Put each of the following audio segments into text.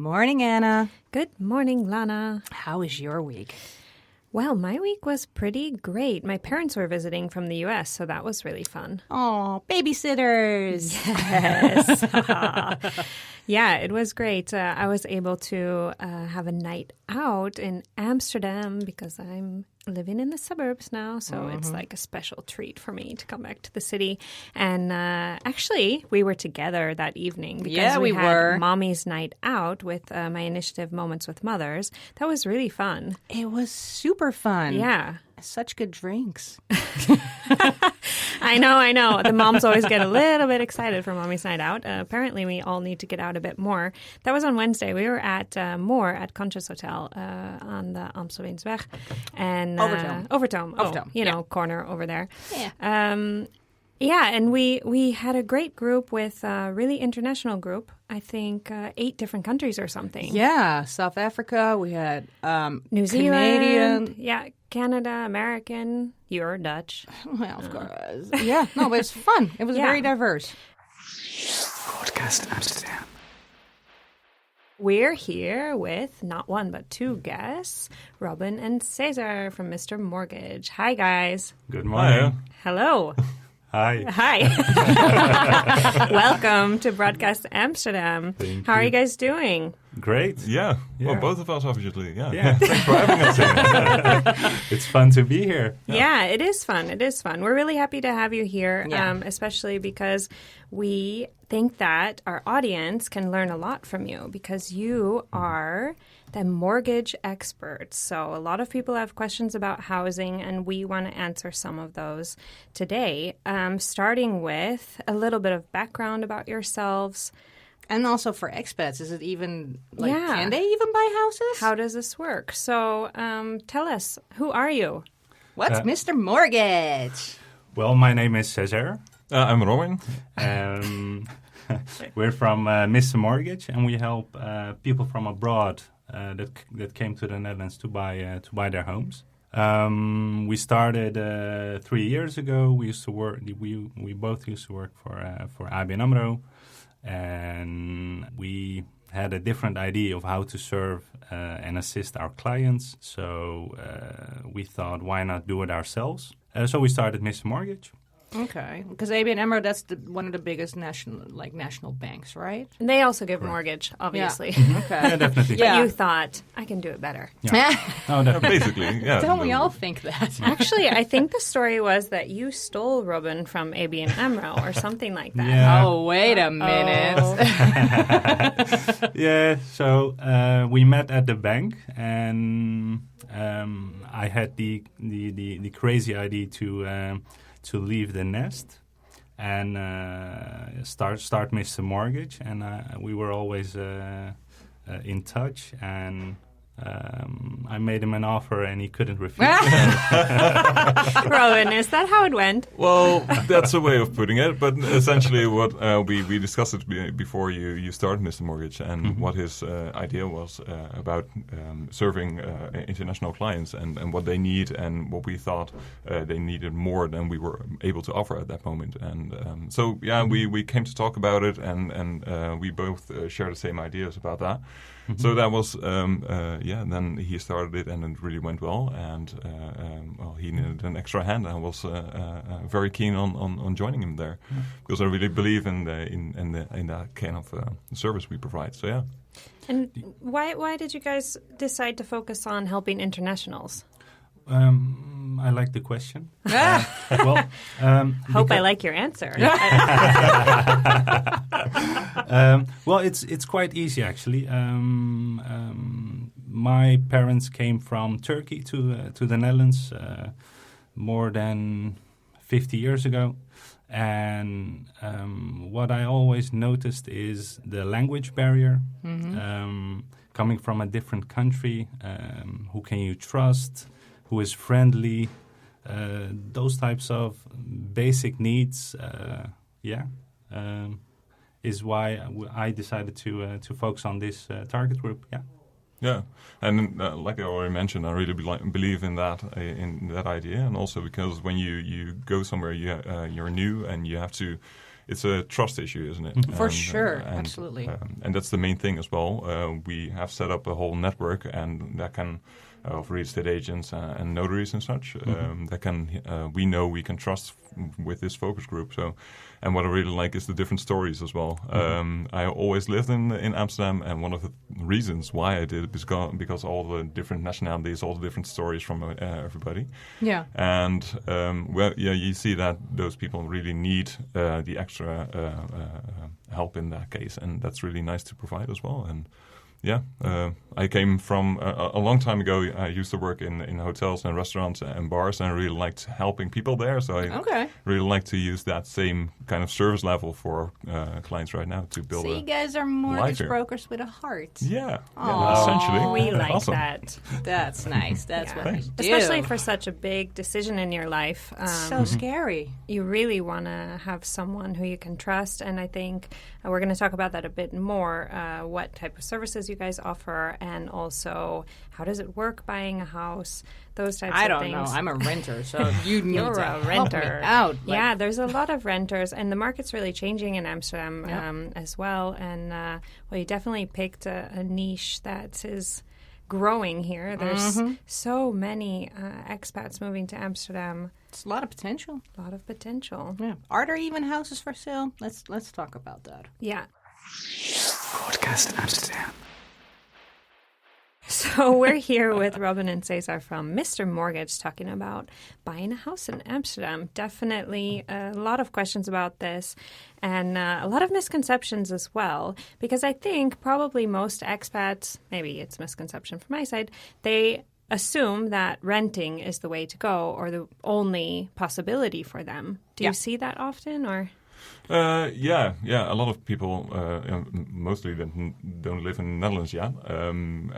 morning, Anna. Good morning, Lana. How was your week? Well, my week was pretty great. My parents were visiting from the U.S., so that was really fun. Oh, babysitters. Yes. Yeah, it was great. I was able to have a night out in Amsterdam because I'm living in the suburbs now, so it's like a special treat for me to come back to the city. And actually, we were together that evening because we had Mommy's Night Out with my initiative Moments with Mothers. That was really fun. It was super fun. Yeah. Such good drinks. I know. The moms always get a little bit excited for Mommy's Night Out. Apparently, we all need to get out a bit more. That was on Wednesday. We were at Moor at Conscious Hotel on the Amsterdamsweg. And Overtoom. Corner over there. Yeah. Yeah, and we had a great group with a really international group. I think 8 different countries or something. Yeah, South Africa. We had New Canadian. Zealand. Yeah, Canada, American. You're Dutch. Well, of course. Yeah, no, but it's fun. It was very diverse. Podcast Amsterdam. We're here with not one, but 2 guests, Robin and Cesar from Mr. Mortgage. Hi, guys. Good morning. Hello. Hi. Welcome to Broadcast Amsterdam. Thank How are you. you guys doing? Great. Yeah. Yeah. Well, both of us, obviously. Yeah. Thanks for having us here. It's fun to be here. Yeah, it is fun. We're really happy to have you here, Yeah. especially because we think that our audience can learn a lot from you because you are the mortgage experts. So a lot of people have questions about housing, and we want to answer some of those today, starting with a little bit of background about yourselves. And also for expats, is it even, Yeah. can they even buy houses? How does this work? So tell us, who are you? What's Mr. Mortgage? Well, my name is Cesar. I'm Robin. We're from Mr. Mortgage, and we help people from abroad that came to the Netherlands to buy their homes. We started 3 years ago. We used to work. We both used to work for ABN AMRO, and we had a different idea of how to serve and assist our clients. So we thought, why not do it ourselves? So we started Mr. Mortgage. Okay, because ABN AMRO, that's one of the biggest national banks, right? And they also give mortgage, obviously. Yeah. Okay. Yeah, definitely. But you thought, I can do it better. Yeah. Oh, definitely. Basically, yeah. Don't we all think that? Actually, I think the story was that you stole Robin from ABN AMRO or something like that. Yeah. Oh, wait a minute. Yeah, so we met at the bank, and I had the crazy idea to leave the nest and start Mr. Mortgage, and we were always in touch, and I made him an offer and he couldn't refuse. Robin, is that how it went? Well, that's a way of putting it. But essentially, what we discussed it before you started Mr. Mortgage, and what his idea was about serving international clients and what they need and what we thought they needed more than we were able to offer at that moment. And so, we came to talk about it, and we both share the same ideas about that. So that was, then he started it and it really went well. And he needed an extra hand. I was very keen on joining him there because I really believe in that kind of service we provide. So, yeah. And why did you guys decide to focus on helping internationals? I like the question. Hope I like your answer. Well, it's quite easy actually. My parents came from Turkey to the Netherlands more than 50 years ago, and what I always noticed is the language barrier. Coming from a different country, who can you trust? Who is friendly? Those types of basic needs. Is why I decided to focus on this target group. Yeah. Yeah, and like I already mentioned, I really believe in that idea, and also because when you go somewhere, you're new and you have to it's a trust issue, isn't it? For sure, absolutely. And that's the main thing as well. We have set up a whole network, and that can of real estate agents and notaries and such that can we know we can trust with this focus group. So, and what I really like is the different stories as well. I always lived in Amsterdam, and one of the reasons why I did it is because all the different nationalities, all the different stories from everybody. Yeah. And you see that those people really need the extra help in that case, and that's really nice to provide as well. And yeah, I came from a long time ago. I used to work in hotels and restaurants and bars, and I really liked helping people there. So I really like to use that same kind of service level for clients right now to build. So you guys are mortgage brokers with a heart. Yeah, essentially. We like awesome. that. That's nice. That's what we do. Especially for such a big decision in your life. So scary. You really want to have someone who you can trust, and I think we're going to talk about that a bit more. What type of services you guys offer, and also how does it work buying a house, those types of things. I don't know. I'm a renter, so you need You're to a help me renter. out. Yeah, there's a lot of renters, and the market's really changing in Amsterdam as well. And well, you definitely picked a niche that is growing here. There's so many expats moving to Amsterdam. It's a lot of potential. A lot of potential. Yeah. Are there even houses for sale? Let's talk about that. Yeah. Podcast Amsterdam. So we're here with Robin and Cesar from Mr. Mortgage talking about buying a house in Amsterdam. Definitely a lot of questions about this and a lot of misconceptions as well, because I think probably most expats, maybe it's misconception from my side, they assume that renting is the way to go or the only possibility for them. Do you see that often, or? Yeah. A lot of people, mostly that don't live in the Netherlands yet,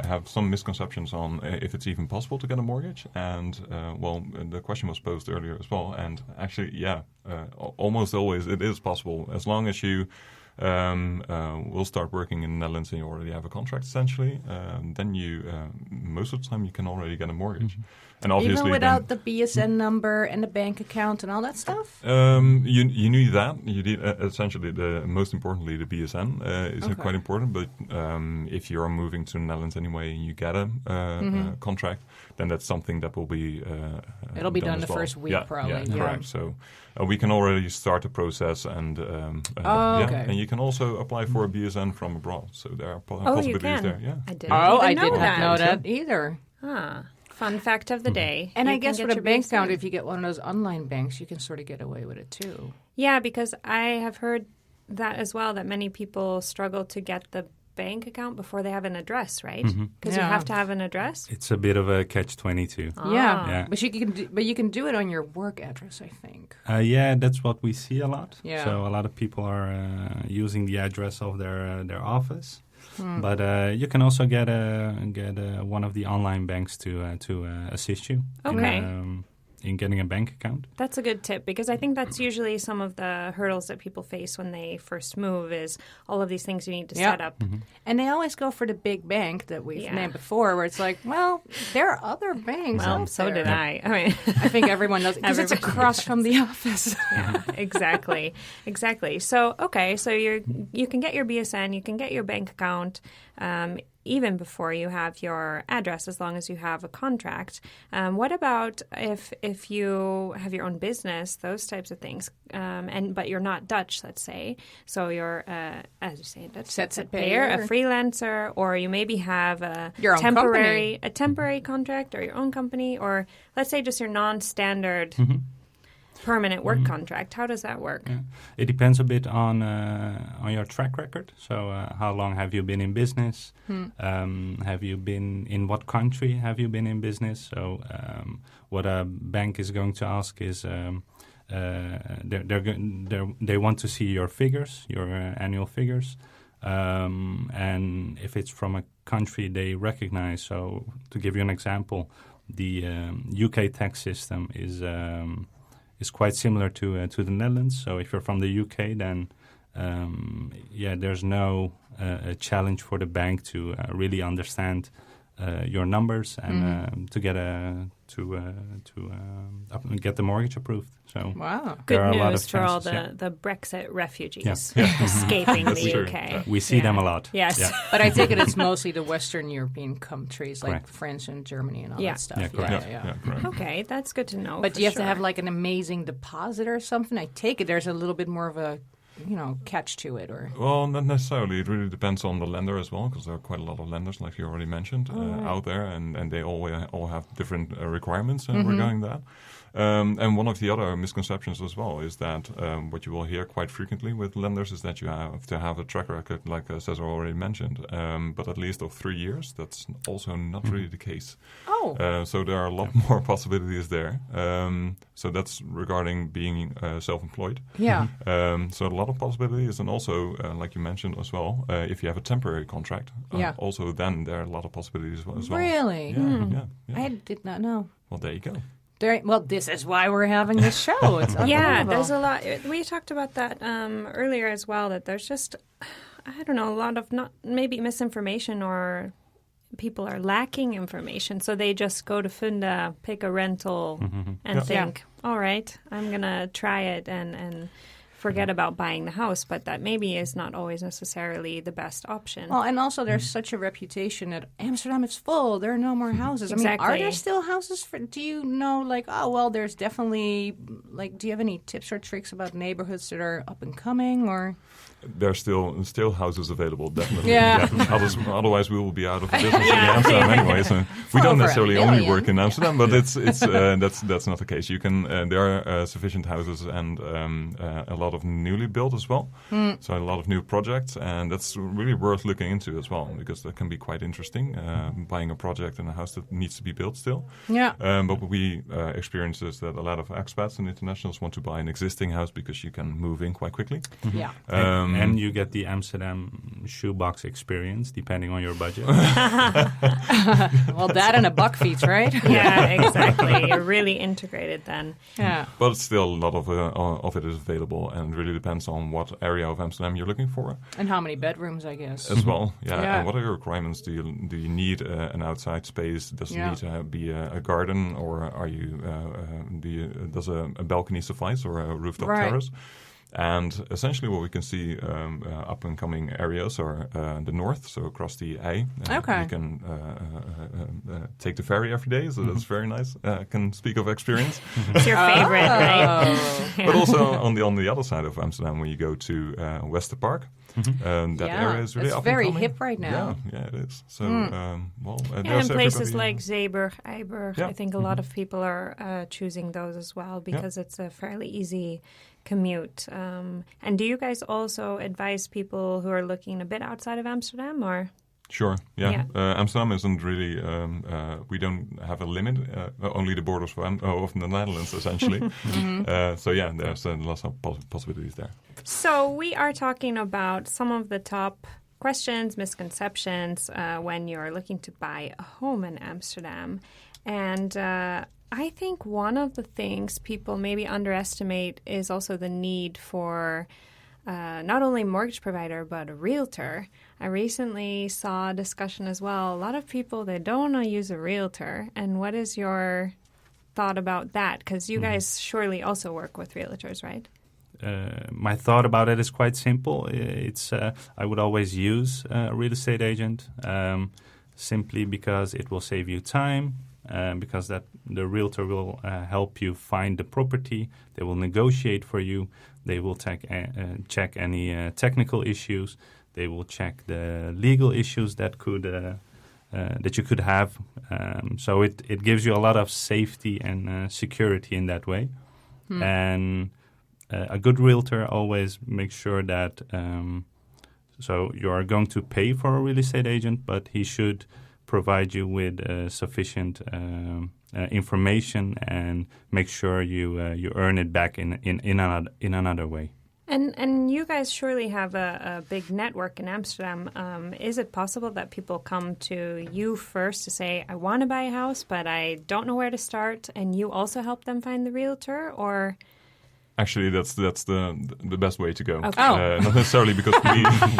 have some misconceptions on if it's even possible to get a mortgage. And well, the question was posed earlier as well. And actually, almost always it is possible as long as you will start working in the Netherlands and you already have a contract. Essentially, then you most of the time you can already get a mortgage. And obviously, even without the BSN number and the bank account and all that stuff? You need that. You need essentially most importantly the BSN is quite important. But if you are moving to the Netherlands anyway and you get a contract, then that's something that will be it'll be done the well. first week probably. Yeah, correct. So we can already start the process and and you can also apply for a BSN from abroad. So there are possibilities there. Yeah. I didn't I even didn't know that either. Fun fact of the day. And You I can guess get with a your bank BSN. account, if you get one of those online banks, you can sort of get away with it too. Yeah, because I have heard that as well, that many people struggle to get the bank account before they have an address, right? Because you have to have an address. It's a bit of a catch-22. Yeah, but you can do it on your work address, I think. Yeah, that's what we see a lot. Yeah. So a lot of people are using the address of their office. But you can also get one of the online banks to assist you in getting a bank account. That's a good tip, because I think that's usually some of the hurdles that people face when they first move is all of these things you need to set up. And they always go for the big bank that we've named before, where it's like, well, there are other banks Well, out so there. did I. I mean, I think everyone knows, because it's Everybody across from the office. yeah, exactly. So, so you can get your BSN, you can get your bank account, even before you have your address, as long as you have a contract. What about if you have your own business, those types of things, but you're not Dutch, let's say, so you're, as you say in Dutch, ZZP'er. a freelancer, or you maybe have Your own temporary contract or your own company, or let's say just your non-standard permanent work contract. How does that work? Yeah. It depends a bit on your track record. So how long have you been in business? Have you been in what country have you been in business? So what a bank is going to ask is they want to see your figures, your annual figures. And if it's from a country they recognize, so to give you an example, the UK tax system is quite similar to the Netherlands. So if you're from the UK, then there's no challenge for the bank to really understand your numbers and to get get the mortgage approved. So Wow. Good there are a lot news of for all chances, the Brexit refugees Yeah. escaping That's the true. UK. Yeah. we see them a lot. Yes. Yeah. But I take it it's mostly the Western European countries like Correct. France and Germany and all Yeah. that stuff. Yeah, correct. Yeah, correct. Okay, that's good to know. But for do you have to sure. have like an amazing deposit or something? I take it there's a little bit more of a, catch to it, or Well, not necessarily. It really depends on the lender as well, because there are quite a lot of lenders, like you already mentioned, out there, and they all have different requirements regarding that. And one of the other misconceptions as well is that what you will hear quite frequently with lenders is that you have to have a track record, like Cesar already mentioned, but at least of 3 years. That's also not really the case. So there are a lot more possibilities there. So that's regarding being self-employed. yeah. So a lot of possibilities, and also, like you mentioned as well, if you have a temporary contract, also then there are a lot of possibilities as well. Really? Yeah. I did not know. Well, there you go. Well, this is why we're having this show. It's Yeah, unbelievable. there's a lot. We talked about that earlier as well, that there's just, I don't know, a lot of not maybe misinformation, or people are lacking information. So they just go to Funda, pick a rental, and think, all right, I'm going to try it and forget about buying the house. But that maybe is not always necessarily the best option. Well, and also there's such a reputation that Amsterdam is full. There are no more houses. I mean, are Exactly. there still houses? Do you know, like, there's definitely, like, do you have any tips or tricks about neighborhoods that are up and coming, or? There's still houses available, definitely. Yeah. Otherwise, we will be out of business in Amsterdam anyway. So we don't over necessarily $1 only million. work in Amsterdam, but it's that's not the case. You can there are sufficient houses and a lot of newly built as well. So a lot of new projects, and that's really worth looking into as well, because that can be quite interesting. Buying a project in a house that needs to be built still. Yeah. But what we experience is that a lot of expats and internationals want to buy an existing house because you can move in quite quickly. Yeah. And you get the Amsterdam shoebox experience, depending on your budget. Well, that and a buck feet, right? Yeah, exactly. You're really integrated then. Yeah. But still, a lot of it is available, and it really depends on what area of Amsterdam you're looking for And how many bedrooms, I guess. as well. Yeah. Yeah. And what are your requirements? Do you need an outside space? Does it Yeah. need to be a garden, or are you does a balcony suffice, or a rooftop Right. terrace? And essentially what we can see up and coming areas are the north, so across the IJ. Okay. You can take the ferry every day, so that's very nice. Can speak of experience. It's your favorite, right? But also on the other side of Amsterdam, when you go to Westerpark, that Yeah, area is really it's up very and coming. hip right now. Yeah, it is. So, Yeah, there's and places everybody- like Zeeburg, Eiburg, Yeah. I think a lot of people are choosing those as well, because it's a fairly easy commute. And do you guys also advise people who are looking a bit outside of Amsterdam, or? Sure, yeah. Yeah. Amsterdam isn't really, we don't have a limit, only the borders of the Netherlands, essentially. So yeah, there's lots of possibilities there. So we are talking about some of the top questions, misconceptions when you're looking to buy a home in Amsterdam. And I think one of the things people maybe underestimate is also the need for not only a mortgage provider, but a realtor. I recently saw a discussion as well. A lot of people, they don't want to use a realtor. And what is your thought about that? Because you guys surely also work with realtors, right? My thought about it is quite simple. It's I would always use a real estate agent simply because it will save you time, because that the realtor will help you find the property. They will negotiate for you. They will check any technical issues. They will check the legal issues that you could have. So it gives you a lot of safety and security in that way. And a good realtor always makes sure that so you are going to pay for a real estate agent, but he should provide you with sufficient information and make sure you earn it back in another way. And you guys surely have a big network in Amsterdam. Is it possible that people come to you first to say, I want to buy a house, but I don't know where to start, and you also help them find the realtor? Or Actually, that's the best way to go. Okay. Not necessarily because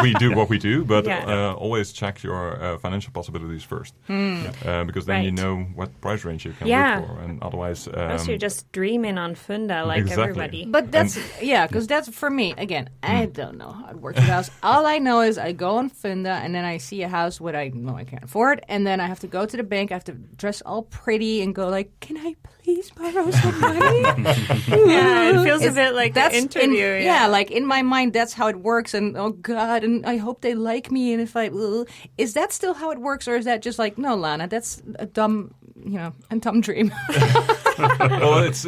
we do what we do, but Yeah. always check your financial possibilities first, because then you Right. know what price range you can Yeah. look for, and otherwise, Unless you're just dreaming on Funda like Exactly. everybody. But that's because that's for me. Again, I don't know how it works with a house. All I know is I go on Funda and then I see a house what I know I can't afford, and then I have to go to the bank. I have to dress all pretty and go like, "Can I please borrow some money?" Yeah, it feels a bit like an interview. Like in my mind, that's how it works. And oh God, and I hope they like me. And if is that still how it works, or is that just like, no, Lana, that's a dumb dream. well, it's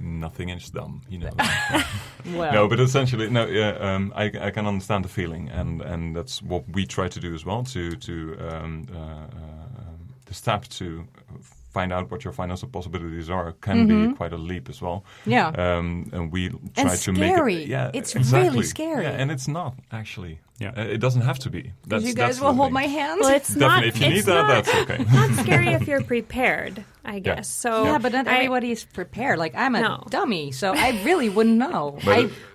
nothing is dumb, Well, No, but essentially, no. Yeah, I can understand the feeling, and that's what we try to do as well. The step to find out what your financial possibilities are can be quite a leap as well. Yeah. And we try And to make scary. it. Yeah, It's exactly. really scary. Yeah, and it's not actually. Yeah. It doesn't have to be. because you that's guys will the hold thing. my hands. Well, it's not. Definitely, if you need it's that, not, that's okay. not scary if you're prepared, I guess. So yeah, but not everybody is prepared. Like I'm a No. dummy, so I really wouldn't know.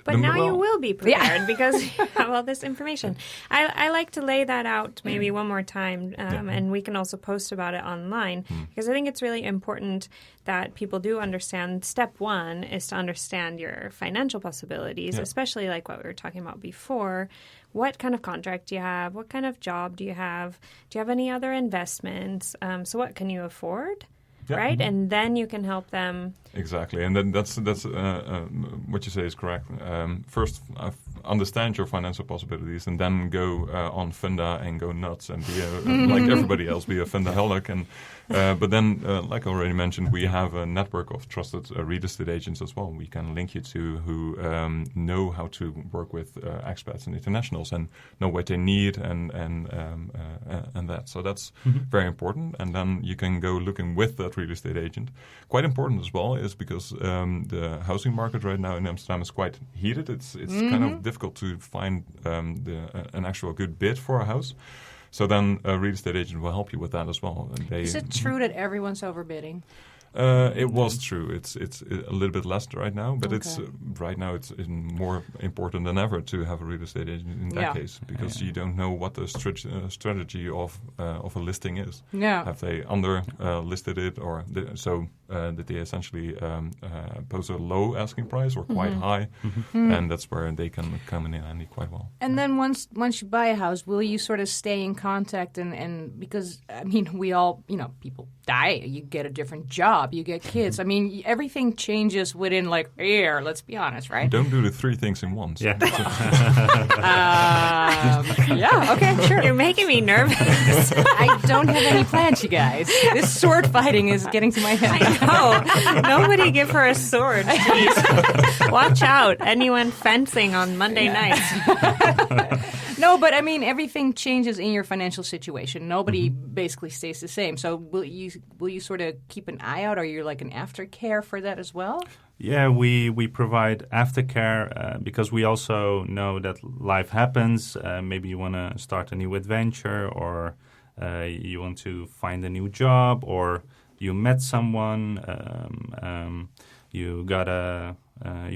But now you well, will be prepared because you have all this information. I like to lay that out maybe one more time, and we can also post about it online because I think it's really important that people do understand. Step one is to understand your financial possibilities, especially like what we were talking about before. What kind of contract do you have? What kind of job do you have? Do you have any other investments? So what can you afford? Yeah. Right? And then you can help them. Exactly, and then that's what you say is correct. First, understand your financial possibilities, and then go on Funda and go nuts and be like everybody else, be a Fundaholic. And but then, like I already mentioned, we have a network of trusted real estate agents as well. We can link you to who know how to work with expats and internationals and know what they need and that. So that's very important. And then you can go looking with that real estate agent. Quite important as well is because the housing market right now in Amsterdam is quite heated. It's kind of difficult to find an actual good bid for a house. So then a real estate agent will help you with that as well. And Is it true that everyone's overbidding? It was true. It's a little bit less right now, but it's right now it's more important than ever to have a real estate agent in that case because you don't know what the strategy of a listing is. Yeah. Have they under listed it, or did they essentially pose a low asking price or quite high? And that's where they can come in handy quite well. And then once you buy a house, will you sort of stay in contact and because I mean we all people die, you get a different job, you get kids. I mean everything changes within like a year. Let's be honest, right? Don't do the three things in once. Yeah. Yeah. Okay. Sure. You're making me nervous. I don't have any plans, you guys. This sword fighting is getting to my head. Oh, nobody give her a sword, please. Watch out. Anyone fencing on Monday nights. No, but I mean, everything changes in your financial situation. Nobody basically stays the same. So will you sort of keep an eye out? Are you like an aftercare for that as well? Yeah, we provide aftercare because we also know that life happens. Maybe you want to start a new adventure, or you want to find a new job, or you met someone, you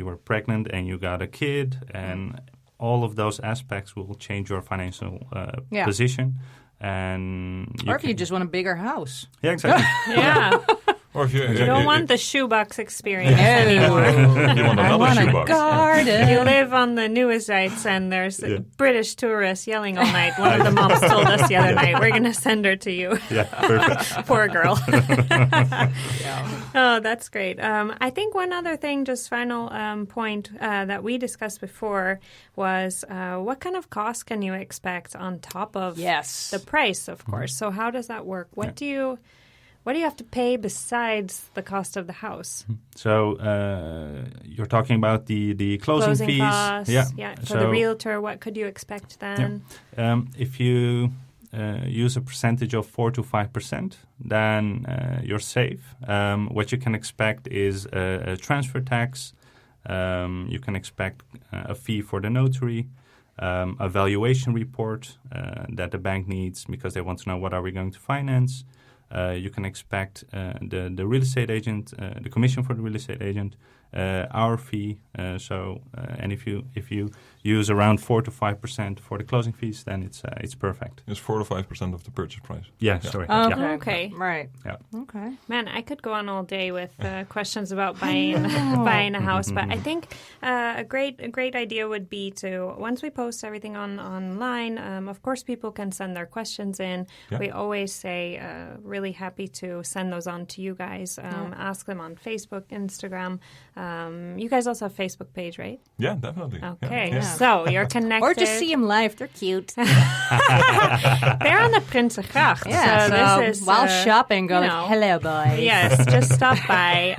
were pregnant and you got a kid, and all of those aspects will change your financial position. And Or if you just want a bigger house. Yeah, exactly. Yeah. Or if You don't want the shoebox experience No. anymore. you want I another want a shoebox. garden. You live on the newest sites and there's British tourists yelling all night. One of the moms told us the other night, we're going to send her to you. Yeah, perfect. Poor girl. Oh, that's great. I think one other thing, just final point that we discussed before was what kind of cost can you expect on top of the price, of course. So how does that work? What do you have to pay besides the cost of the house? So you're talking about the closing fees. Costs, Yeah. For the realtor, what could you expect then? Yeah. If you use a percentage of 4 to 5%, then you're safe. What you can expect is a transfer tax. You can expect a fee for the notary, a valuation report that the bank needs because they want to know what are we going to finance. You can expect the real estate agent, the commission for the real estate agent, our fee. And if you use around 4 to 5% for the closing fees, then it's perfect. It's 4 to 5% of the purchase price. Yeah, sorry. Okay. Yeah. Okay. Right. Yeah. Okay. Man, I could go on all day with questions about buying a house, but I think a great idea would be to, once we post everything online, of course people can send their questions in. Yeah. We always say really happy to send those on to you guys. Ask them on Facebook, Instagram. You guys also have a Facebook page, right? Yeah, definitely. Okay, Yeah. so you're connected. Or just see them live. They're cute. They're on the Prinsengracht. Yeah. So this is while shopping, go you like, know. hello, boys. Yes, just stop by.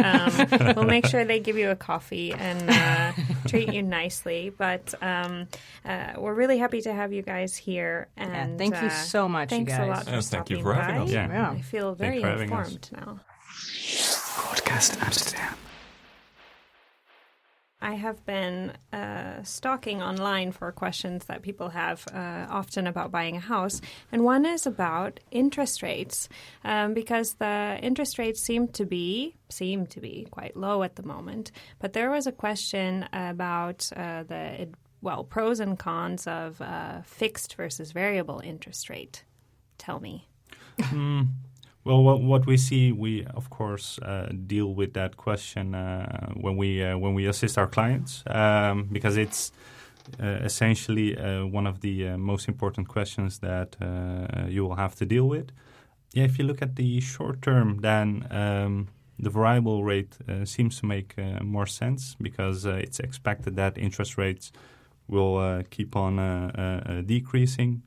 We'll make sure they give you a coffee and treat you nicely. But we're really happy to have you guys here. And thank you so much, you thanks guys. a lot for Thank stopping you for having by. us. Yeah. I feel Thanks very for having us. informed now. Podcast Amsterdam. I have been stalking online for questions that people have often about buying a house. And one is about interest rates, because the interest rates seem to be quite low at the moment. But there was a question about pros and cons of fixed versus variable interest rate. Tell me. Well, what we see, we of course deal with that question when we assist our clients, because it's essentially one of the most important questions that you will have to deal with. Yeah, if you look at the short term, then the variable rate seems to make more sense, because it's expected that interest rates will keep on decreasing.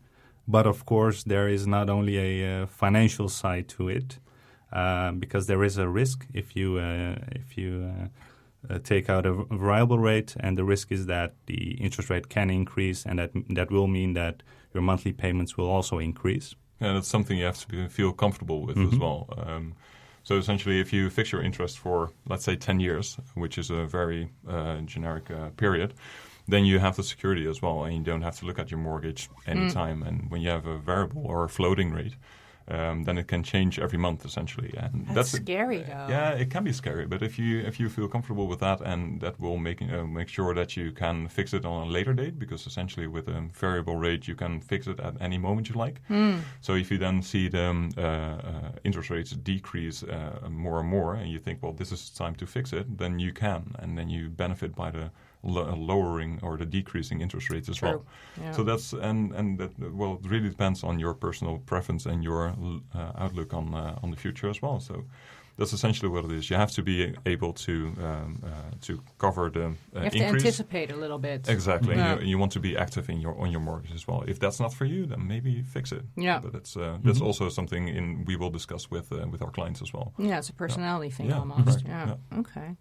But of course, there is not only a financial side to it, because there is a risk if you take out a variable rate, and the risk is that the interest rate can increase, and that will mean that your monthly payments will also increase. And that's something you have to feel comfortable with as well. So essentially, if you fix your interest for, let's say, 10 years, which is a very generic period, then you have the security as well, and you don't have to look at your mortgage anytime. And when you have a variable or a floating rate, then it can change every month essentially. And That's scary, though. Yeah, it can be scary. But if you feel comfortable with that, and that will make sure that you can fix it on a later date, because essentially with a variable rate you can fix it at any moment you like. So if you then see the interest rates decrease more and more, and you think, well, this is time to fix it, then you can, and then you benefit by the lowering or the decreasing interest rates as well. Yeah. So that's and that, well, it really depends on your personal preference and your outlook on the future as well. So that's essentially what it is. You have to be able to cover the You have increase. to anticipate a little bit. Exactly. Yeah. And you want to be active on your mortgage as well. If that's not for you, then maybe fix it. Yeah. But that's also something we will discuss with our clients as well. Yeah, it's a personality thing Yeah, almost. correct. Yeah. Okay.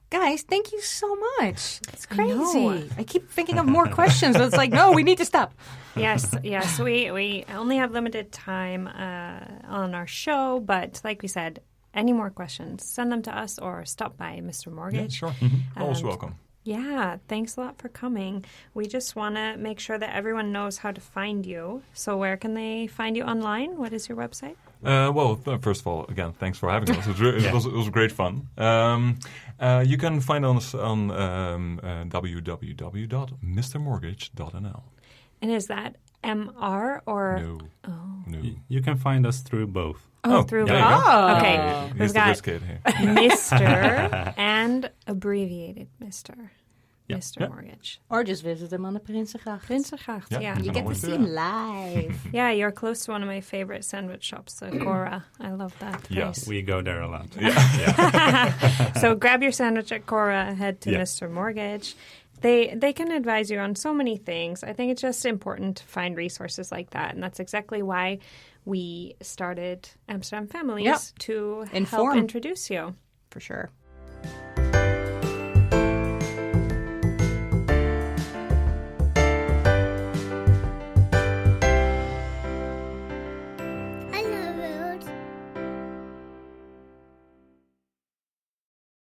Guys, thank you so much. It's crazy. know. I keep thinking of more questions, but it's like, no, we need to stop. Yes. We only have limited time on our show, but like we said, any more questions, send them to us or stop by Mr. Yeah, Mortgage. sure. Always welcome. Yeah, thanks a lot for coming. We just want to make sure that everyone knows how to find you. So where can they find you online? What is your website? First of all, again, thanks for having us. It was great fun. You can find us on www.mrmortgage.nl. And is that MR or? No. Oh. No. You can find us through both. Through there you go. Oh. Okay. He's We've the got risk kid here. Mr. and abbreviated Mr. Yeah. Mr. Yeah. Mortgage. Or just visit them on the Prinsengracht. Prinsengracht, Yeah, yeah. You can get to always do see that. them live. Yeah, you're close to one of my favorite sandwich shops, Cora. I love that Yeah, place. We go there a lot. So grab your sandwich at Cora, head to Yeah. Mr. Mortgage. They can advise you on so many things. I think it's just important to find resources like that, and that's exactly why we started Amsterdam Families Yep. to Inform. help introduce you. For sure.